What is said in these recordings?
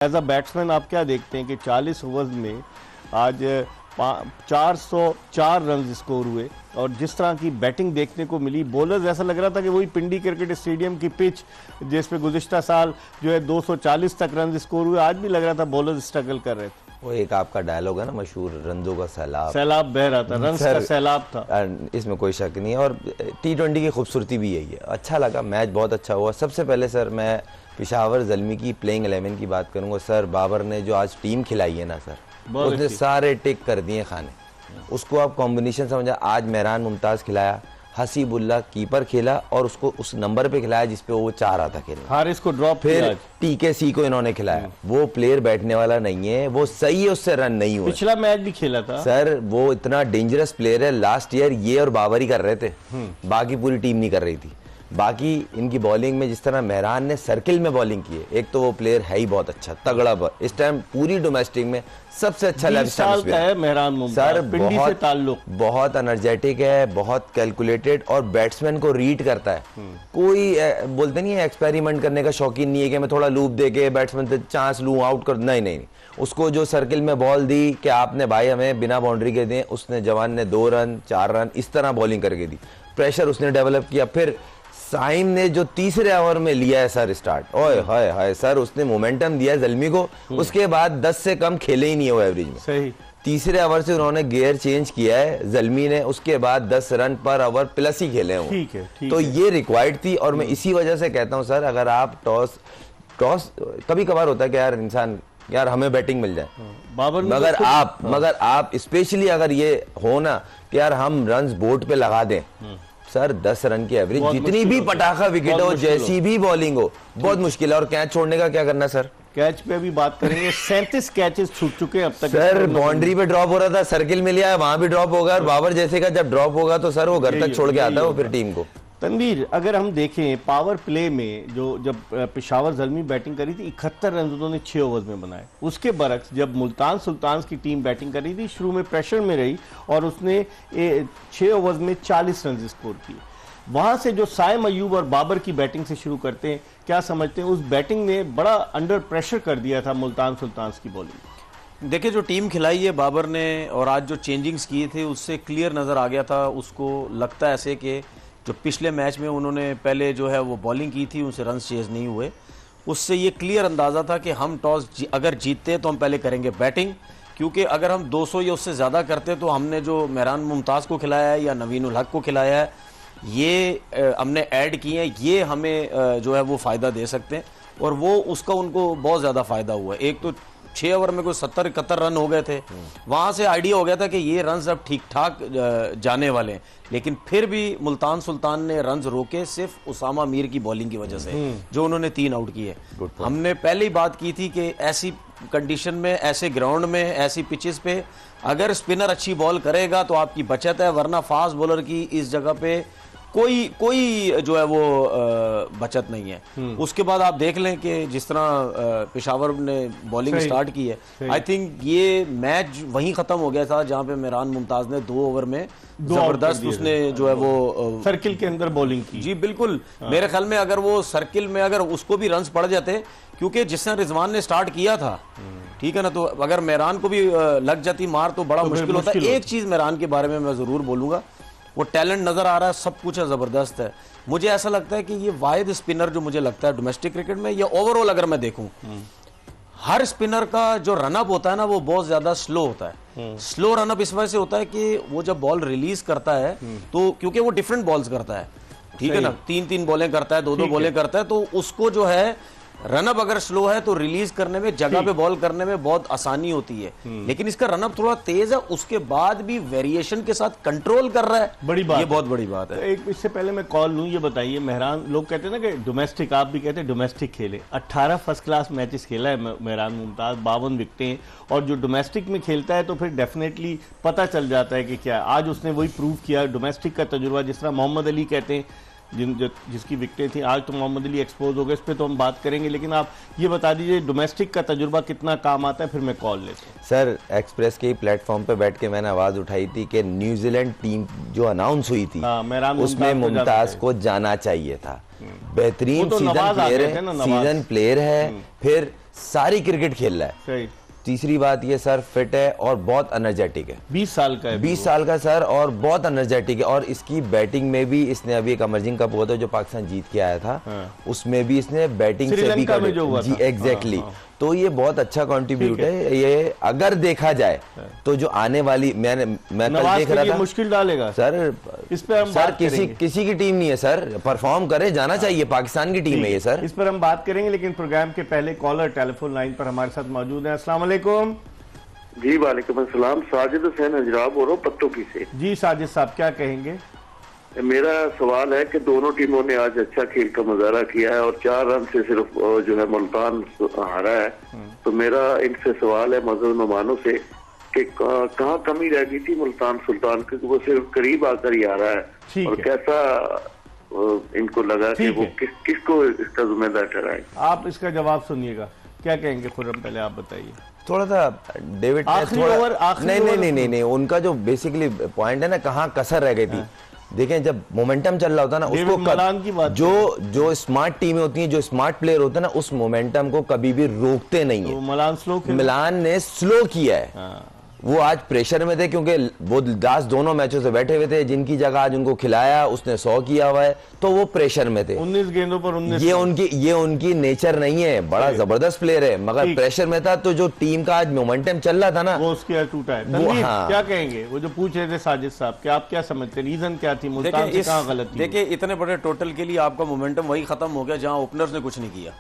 As a batsman आप क्या देखते हैं कि 40 ओवर्स में आज 404 रन स्कोर हुए और जिस तरह की बैटिंग देखने को मिली, बॉलर्स ऐसा लग रहा था कि वही पिंडी क्रिकेट स्टेडियम की पिच जिस पे गुज़िश्ता साल जो है 240 तक रन स्कोर हुए, आज भी लग रहा था बॉलर्स स्ट्रगल कर रहे थे। वो एक आपका डायलॉग है ना मशहूर, रंजों का सैलाब, सैलाब बह रहा था, रन्स का सैलाब था, इसमें कोई शक नहीं है। और T20 की खूबसूरती भी यही है। अच्छा लगा, मैच बहुत अच्छा हुआ। सबसे पहले सर मैं पेशावर ज़ल्मी की प्लेइंग 11 की बात करूंगा। सर बाबर ने जो आज टीम खिलाई है ना सर, उसने सारे टिक कर दिए खाने। उसको आप कॉम्बिनेशन समझा, आज मेहरान मुमताज़ खिलाया, हसीबुल्ला कीपर खेला और उसको उस नंबर पे खिलाया जिसपे वो चाह रहा था खेलना। हारिस को ड्रॉप, फिर TKC को इन्होंने खिलाया। वो प्लेयर बैठने वाला नहीं है, वो सही है, उससे रन नहीं हुए। पिछला मैच भी खेला था सर, वो इतना डेंजरस प्लेयर है। लास्ट ईयर ये और बाबर ही कर रहे थे, बाकी पूरी टीम नहीं कर रही थी। बाकी इनकी बॉलिंग में जिस तरह मेहरान ने सर्किल में बॉलिंग की है, एक तो वो प्लेयर है ही बहुत अच्छा, तगड़ा। इस टाइम पूरी डोमेस्टिक में सबसे अच्छा लेफ्ट स्टंप है मेहरान मुमताज, सर। बहुत एनर्जेटिक है, बहुत कैलकुलेटेड और बैट्समैन को रीड करता है। कोई बोलते नहीं है एक्सपेरिमेंट करने का शौकीन नहीं है कि मैं थोड़ा लूप दे के बैट्समैन से चांस लूं, आउट कर, नहीं। उसको जो सर्किल में बॉल दी कि आपने भाई हमें बिना बाउंड्री के दें, उसने जवान ने 2 रन 4 रन इस तरह बॉलिंग करके दी। प्रेशर उसने डेवलप किया। फिर साइम ने जो तीसरे ओवर में लिया है सर स्टार्ट, ओए हाय हाय सर, उसने मोमेंटम दिया है ज़ल्मी को। उसके बाद 10 से कम खेले ही नहीं है वो एवरेज में। सही, तीसरे ओवर से उन्होंने गियर चेंज किया है ज़ल्मी ने, उसके बाद 10 रन पर ओवर प्लस ही खेले हैं। ठीक है, तो ये रिक्वायर्ड थी। और मैं इसी वजह से कहता हूं सर, अगर आप टॉस कभी कभार होता है कि यार इंसान यार हमें बैटिंग मिल जाए, मगर आप स्पेशली अगर ये हो ना कि यार हम रन्स बोर्ड पे लगा दें, सर 10 रन की एवरेज, जितनी भी पटाखा विकेट हो, जैसी भी बॉलिंग हो, बहुत मुश्किल है। और कैच छोड़ने का क्या करना सर? कैच पे भी बात करेंगे। 37 कैचेस छूट चुके हैं अब तक सर। बाउंड्री पे ड्रॉप हो रहा था, सर्किल में लिया, वहां भी ड्रॉप होगा। और बाबर जैसे का जब ड्रॉप होगा तो सर वो घर तक छोड़ के आता है वो फिर टीम को। तनवीर, अगर हम देखें पावर प्ले में जो जब पेशावर ज़ल्मी बैटिंग करी थी, 71 रन उन्होंने 6 ओवर्स में बनाए। उसके बरक्स जब मुल्तान सुल्तान्स की टीम बैटिंग कर रही थी, शुरू में प्रेशर में रही और उसने 6 ओवर्स में 40 रन स्कोर किए। वहां से जो साइम अयूब और बाबर की बैटिंग से शुरू करते हैं, क्या समझते हैं उस बैटिंग ने बड़ा अंडर प्रेशर कर दिया था मुल्तान सुल्तान्स की बॉलिंग? देखिए, जो टीम खिलाई है बाबर ने और आज जो चेंजिंग्स किए थे उससे क्लियर नज़र आ गया था। उसको लगता है ऐसे कि जो पिछले मैच में उन्होंने पहले जो है वो बॉलिंग की थी, उनसे रन चेज नहीं हुए। उससे ये क्लियर अंदाज़ा था कि हम टॉस अगर जीतते तो हम पहले करेंगे बैटिंग, क्योंकि अगर हम 200 या उससे ज़्यादा करते तो हमने जो मेहरान मुमताज़ को खिलाया है या नवीन उल हक को खिलाया है, ये हमने ऐड किए हैं, ये हमें जो है वो फ़ायदा दे सकते हैं। और वो उसका उनको बहुत ज़्यादा फ़ायदा हुआ है। एक तो 6 ओवर में कोई 70-71 रन हो गए थे, वहाँ से आइडिया हो गया था कि ये रन्स अब ठीक ठाक जाने वाले हैं। लेकिन फिर भी मुल्तान सुल्तान ने रन्स रोके सिर्फ उसामा मीर की बॉलिंग की वजह से, जो उन्होंने 3 आउट किए। हमने पहले ही बात की थी कि ऐसी कंडीशन में, ऐसे ग्राउंड में, ऐसी पिचेस पे अगर स्पिनर अच्छी बॉल करेगा तो आपकी बचत है, वरना फास्ट बॉलर की इस जगह पे कोई जो है वो बचत नहीं है। उसके बाद आप देख लें कि जिस तरह पेशावर ने बॉलिंग स्टार्ट की है, आई थिंक ये मैच वहीं खत्म हो गया था जहां पे मेहरान मुमताज ने 2 ओवर में जबरदस्त उसने जो है वो सर्किल के अंदर बॉलिंग की। जी बिल्कुल। मेरे ख्याल में अगर वो सर्किल में अगर उसको भी रन्स पड़ जाते, क्योंकि जिस तरह रिजवान ने स्टार्ट किया था, ठीक है ना, तो अगर मेहरान को भी लग जाती मार तो बड़ा मुश्किल होता है। एक चीज मेहरान के बारे में मैं जरूर बोलूंगा, वो टैलेंट नजर आ रहा है, सब कुछ है, जबरदस्त है। मुझे ऐसा लगता है कि ये वाहिद स्पिनर जो मुझे लगता है डोमेस्टिक क्रिकेट में या ओवरऑल अगर मैं देखूं, हर स्पिनर का जो रनअप होता है ना वो बहुत ज्यादा स्लो होता है। स्लो रनअप इस वजह से होता है कि वो जब बॉल रिलीज करता है तो क्योंकि वो डिफरेंट बॉल्स करता है, ठीक है ना, 3-3 बॉलें करता है, 2-2 बॉलें करता है, तो उसको जो है रनअप अगर स्लो है तो रिलीज करने में, जगह पे बॉल करने में बहुत आसानी होती है। लेकिन इसका रनअप थोड़ा तेज है, उसके बाद भी वेरिएशन के साथ कंट्रोल कर रहा है, बड़ी बात, ये बहुत बड़ी बात है। एक इससे पहले मैं कॉल लूं, ये बताइए मेहरान, लोग कहते हैं ना कि डोमेस्टिक, आप भी कहते हैं डोमेस्टिक खेले, 18 फर्स्ट क्लास मैचेस खेला है मेहरान मुमताज, 52 विकेटें, और जो डोमेस्टिक में खेलता है तो फिर डेफिनेटली पता चल जाता है कि क्या, आज उसने वही प्रूव किया। डोमेस्टिक का तजुर्बा, जिस तरह मोहम्मद अली कहते हैं जिसकी विकेटें थी, आज तो मोहम्मद अली एक्सपोज हो गए, इस पर तो हम बात करेंगे, लेकिन आप ये बता दीजिए डोमेस्टिक का तजुर्बा कितना काम आता है, फिर मैं कॉल लेता हूँ। सर एक्सप्रेस के प्लेटफॉर्म पे बैठ के मैंने आवाज उठाई थी कि न्यूजीलैंड टीम जो अनाउंस हुई थी उसमें मुमताज को जाना चाहिए था। बेहतरीन सीजन प्लेयर है, फिर सारी क्रिकेट खेल रहा है। सही। तीसरी बात ये सर फिट है और बहुत एनर्जेटिक है। 20 साल का है। 20 साल का सर और बहुत एनर्जेटिक है। और इसकी बैटिंग में भी इसने अभी एक अमरजिंग कप हुआ था जो पाकिस्तान जीत के आया था, उसमें भी इसने बैटिंग से भी श्रीलंका में जो हुआ जी था। एग्जैक्टली। तो ये बहुत अच्छा कंट्रीब्यूट है। ये अगर देखा जाए तो जो आने वाली मैं कल नवाज देख के रहा लिए था मुश्किल डालेगा सर। इस पे हम सर बात करेंगे। किसी की टीम नहीं है सर, परफॉर्म करे जाना चाहिए, पाकिस्तान की टीम है ये सर। इस पर हम बात करेंगे, लेकिन प्रोग्राम के पहले कॉलर टेलीफोन लाइन पर हमारे साथ मौजूद है। अस्सलाम वालेकुम। जी वालेकुम अस्सलाम। साजिद हुसैन हजराब हो रहा हूँ पत्तोकी से। जी साजिद साहब क्या कहेंगे? मेरा सवाल है कि दोनों टीमों ने आज अच्छा खेल का मुजाहरा किया है और 4 रन से सिर्फ जो है मुल्तान हारा है। तो मेरा इनसे सवाल है मजहब नुमानों से कि कहाँ कमी रह गई थी मुल्तान सुल्तान की, वो सिर्फ करीब आकर ही आ रहा है, और कैसा इनको लगा कि वो किसको इसका जिम्मेदार ठहराए? आप इसका जवाब सुनिएगा, क्या कहेंगे खुर्रम? पहले आप बताइए। थोड़ा सा डेविड ने थोड़ा नहीं, उनका जो बेसिकली पॉइंट है ना, कहाँ कसर रह गई थी। देखें जब मोमेंटम चल रहा होता है ना, उसको मलान की बात जो स्मार्ट टीमें होती हैं, जो स्मार्ट प्लेयर होते हैं ना, उस मोमेंटम को कभी भी रोकते नहीं है। तो मिलान ने स्लो किया है। वो आज प्रेशर में थे क्योंकि वो लास्ट दोनों मैचों से बैठे हुए थे, जिनकी जगह आज उनको खिलाया उसने 100 किया हुआ है, तो वो प्रेशर में थे। 19 गेंदों पर 19। ये उनकी नेचर नहीं है। बड़ा जबरदस्त प्लेयर है, मगर प्रेशर में था, तो जो टीम का आज मोमेंटम चल रहा था ना, वो उसके टूटा है। क्या कहेंगे? वो जो पूछ रहे थे साजिद साहब कि आप क्या समझते, रीजन क्या थी, मुल्तान से कहाँ गलत थी? देखिए इतने बड़े टोटल के लिए आपका मोमेंटम वही खत्म हो गया जहां ओपनर्स ने कुछ नहीं किया।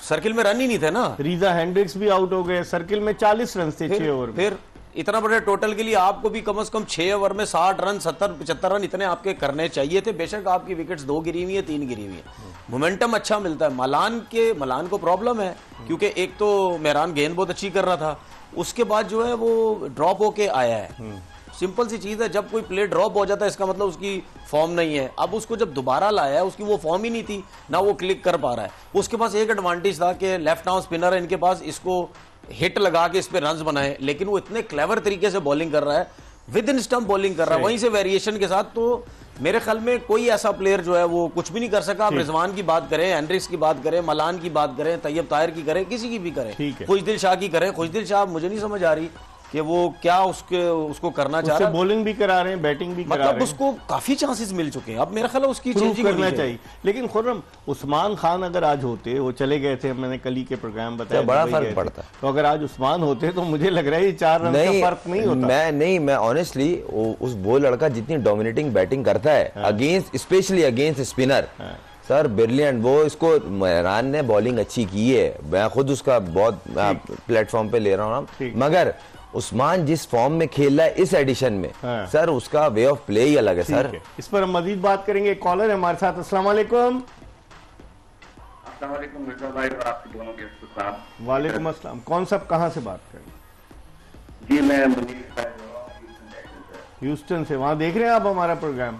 सर्किल में रन ही नहीं थे ना। रीजा हेंड्रिक्स भी आउट हो गए, सर्किल में 40 रन थे 6 ओवर में। फिर इतना बड़े टोटल के लिए आपको भी कम से कम 6 ओवर में 60 रन 70-75 रन इतने आपके करने चाहिए थे। बेशक आपकी विकेट्स 2 गिरी हुई है, 3 गिरी हुई है, मोमेंटम अच्छा मिलता है। मलान को प्रॉब्लम है क्योंकि एक तो मेहरान गेंद बहुत अच्छी कर रहा था, उसके बाद जो है वो ड्रॉप होके आया है। सिंपल सी चीज है, जब कोई प्लेयर ड्रॉप हो जाता है इसका मतलब उसकी फॉर्म नहीं है। अब उसको जब दोबारा लाया है, उसकी वो फॉर्म ही नहीं थी ना, वो क्लिक कर पा रहा है। उसके पास एक एडवांटेज था कि लेफ्ट आर्म स्पिनर है इनके पास, इसको हिट लगा के इस पे रन्स बनाए, लेकिन वो इतने क्लेवर तरीके से बॉलिंग कर रहा है, विद इन स्टंप बॉलिंग कर रहा है, वहीं से वेरिएशन के साथ। तो मेरे ख्याल में कोई ऐसा प्लेयर जो है वो कुछ भी नहीं कर सका। आप रिजवान की बात करें, एंड्रिक्स की बात करें, मलान की बात करें, तैयब ताहिर की करें, किसी की भी करें, खुशदिल शाह की करें। खुशदिल शाह मुझे नहीं समझ आ रही कि वो क्या उसको करना चाह रहा है। बॉलिंग भी करा रहे हैं, बैटिंग भी करा रहे हैं, मतलब उसको काफी चांसेस मिल चुके हैं। अब मेरा ख्याल है उसकी चेंजिंग करना चाहिए। लेकिन खुर्रम, उस्मान खान अगर आज होते, वो चले गए थे, मैंने कल ही के प्रोग्राम बताया, बड़ा फर्क पड़ता। तो अगर आज उस्मान होते तो मुझे लग रहा है 4 रन का फर्क नहीं होता। मैं ऑनेस्टली वो लड़का जितनी डोमिनेटिंग बैटिंग करता है against, specially against spinner, sir brilliant. वो इसको मेहरान ने बॉलिंग अच्छी की है, मैं खुद उसका बहुत प्लेटफॉर्म पे ले रहा हूँ, मगर उस्मान जिस फॉर्म में खेल रहा है इस एडिशन में, सर उसका वे ऑफ प्ले ही अलग है सर। इस पर हम मजीद बात करेंगे। कॉलर है हमारे साथ। अस्सलाम वालेकुम। वालेकुम अस्सलाम। कौन सा, कहाँ से बात करें? जी मैं ह्यूस्टन से। वहाँ देख रहे हैं आप हमारा प्रोग्राम?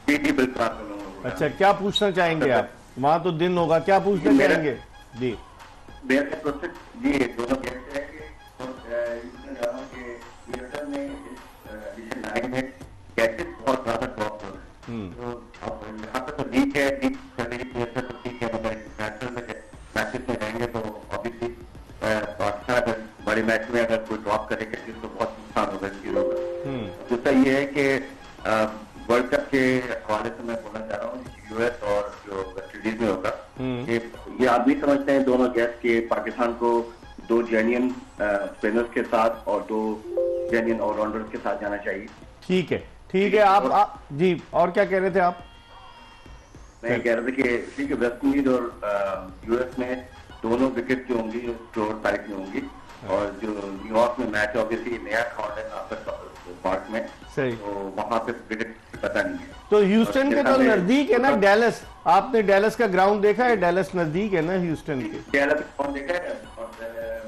जी बिल्कुल। अच्छा, क्या पूछना चाहेंगे आप? वहाँ तो दिन होगा, क्या पूछना चाहेंगे? जी जी दोनों कहते हैं कि बहुत ज्यादा ड्रॉप हो रहा है, तो अब यहाँ पे तो लीक है, लीक करने की वजह से तो ठीक है, मतलब मैचेस में रहेंगे तो ऑब्वियसली पाकिस्तान अगर बड़े मैच में अगर कोई ड्रॉप करेगा तो बहुत नुकसान होगा इस चीजों का। दूसरा ये है कि वर्ल्ड कप के हवाले से मैं बोलना चाह रहा हूँ, यूएस और जो वेस्ट इंडीज में होगा, ये आप भी समझते हैं दोनों गेस्ट के पाकिस्तान को 2 जेन्युइन स्पिनर्स के साथ और 2 जेन्युइन ऑलराउंडर्स के साथ जाना चाहिए। ठीक है, ठीक है। आप जी, और क्या कह रहे थे आप? मैं कह रहा था कि ठीक है, वेस्ट इंडीज और यूएस में दोनों विकेट जो होंगी स्टोर साइड में होंगी, और जो न्यूयॉर्क में मैच ऑब्वियसली नया ग्राउंड है आपका पार्क में, सही, तो वहां पे विकेट पता नहीं है। तो ह्यूस्टन के तो नजदीक है ना डैलस। आपने डैलस का ग्राउंड देखा है? डैलस नजदीक है ना ह्यूस्टन के? डैलस ग्राउंड देखा है,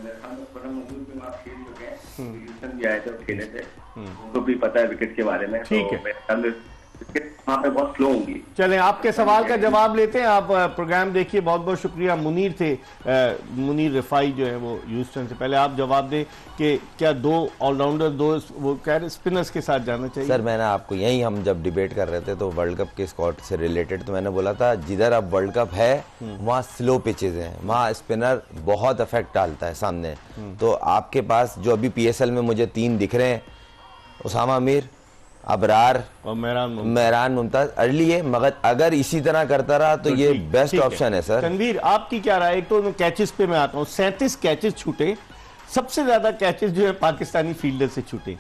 मेरे ख्याल में बड़ा मजबूत में आप खेल चुके हैं, ह्यूस्टन भी आए थे खेले थे, उनको भी पता है विकेट के बारे में। ठीक है। विकेट वहाँ पे बहुत स्लो होंगी। चलें, आपके सवाल का जवाब लेते हैं। आप प्रोग्राम देखिए। बहुत बहुत शुक्रिया। मुनीर थे, मुनीर रिफाई जो है वो ह्यूस्टन से। पहले आप जवाब दें कि क्या दो ऑलराउंडर, दो वो कह रहे स्पिनर्स के साथ जाना चाहिए? सर मैंने आपको यही, हम जब डिबेट कर रहे थे तो वर्ल्ड कप के स्कॉट से रिलेटेड, तो मैंने बोला था जिधर अब वर्ल्ड कप है वहाँ स्लो पिचेज हैं, वहाँ स्पिनर बहुत इफेक्ट डालता है सामने। तो आपके पास जो अभी PSL में मुझे 3 दिख रहे हैं, उसामा मीर, अबरार और मेहरान मुमताज अर्ली है, मगर अगर इसी तरह करता रहा तो ये बेस्ट ऑप्शन है सर। तनवीर, आपकी क्या राय? एक तो कैचेस पे मैं आता हूँ, 37 कैचेस छूटे, सबसे ज्यादा कैचेस जो है पाकिस्तानी फील्डर से छूटे,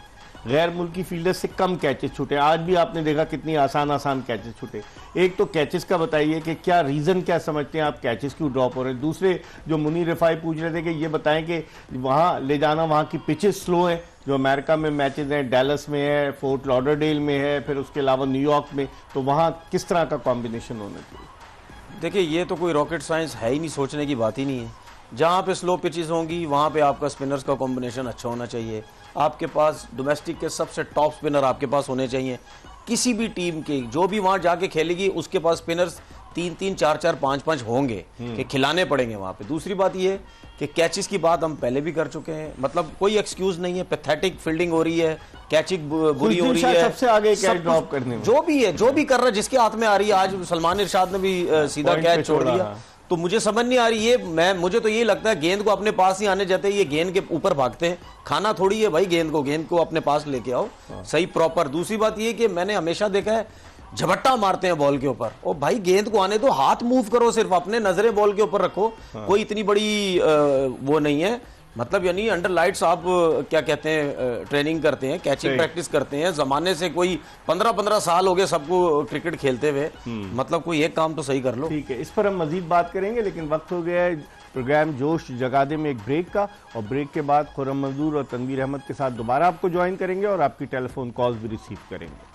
गैर मुल्की फील्डर से कम कैचेस छूटे। आज भी आपने देखा कितनी आसान कैचेस छूटे। एक तो कैचेस का बताइए कि क्या रीज़न, क्या समझते हैं आप, कैचेस क्यों ड्रॉप हो रहे हैं? दूसरे जो मुनीर रिफाई पूछ रहे थे कि ये बताएं कि वहाँ ले जाना, वहाँ की पिचेस स्लो हैं, जो अमेरिका में मैचेस हैं, डैलस में है, फोर्ट लॉडरडेल में है, फिर उसके अलावा न्यूयॉर्क में, तो वहाँ किस तरह का कॉम्बिनेशन होना चाहिए? देखिए, ये तो कोई रॉकेट साइंस है ही नहीं, सोचने की बात ही नहीं है। जहाँ पे स्लो पिचेस होंगी वहाँ पे आपका स्पिनर्स का कॉम्बिनेशन अच्छा होना चाहिए। आपके पास डोमेस्टिक के सबसे टॉप स्पिनर आपके पास होने चाहिए। किसी भी टीम के जो भी वहाँ जाके खेलेगी उसके पास स्पिनर्स 3-3, 4-4, 5-5 होंगे कि खिलाने पड़ेंगे वहाँ पे। दूसरी बात ये कि कैचेस की बात हम पहले भी कर चुके हैं, मतलब कोई एक्सक्यूज नहीं है। पैथेटिक फील्डिंग हो रही है, कैचिंग बुरी हो रही है, सबसे आगे कैच ड्रॉप करने में जो भी है, जो भी कर रहा है, जिसके हाथ में आ रही है। आज सलमान इरशाद ने भी सीधा कैच छोड़ दिया। तो मुझे समझ नहीं आ रही ये, मुझे तो ये लगता है गेंद को अपने पास ही आने जाते हैं, ये गेंद के ऊपर भागते हैं। खाना थोड़ी है भाई गेंद को अपने पास लेके आओ सही प्रॉपर। दूसरी बात ये कि मैंने हमेशा देखा है झपट्टा मारते हैं बॉल के ऊपर। ओ भाई गेंद को आने दो, हाथ मूव करो, सिर्फ अपने नजरें बॉल के ऊपर रखो। कोई इतनी बड़ी वो नहीं है, मतलब यानी अंडर लाइट्स आप क्या कहते हैं ट्रेनिंग करते हैं, कैचिंग प्रैक्टिस करते हैं। जमाने से कोई 15-15 साल हो गए सबको क्रिकेट खेलते हुए, मतलब कोई एक काम तो सही कर लो। ठीक है, इस पर हम मजीद बात करेंगे, लेकिन वक्त हो गया है प्रोग्राम जोश जगा दे में एक ब्रेक का, और ब्रेक के बाद खुर्रम मंजूर और तनवीर अहमद के साथ दोबारा आपको ज्वाइन करेंगे और आपकी टेलीफोन कॉल्स भी रिसीव करेंगे।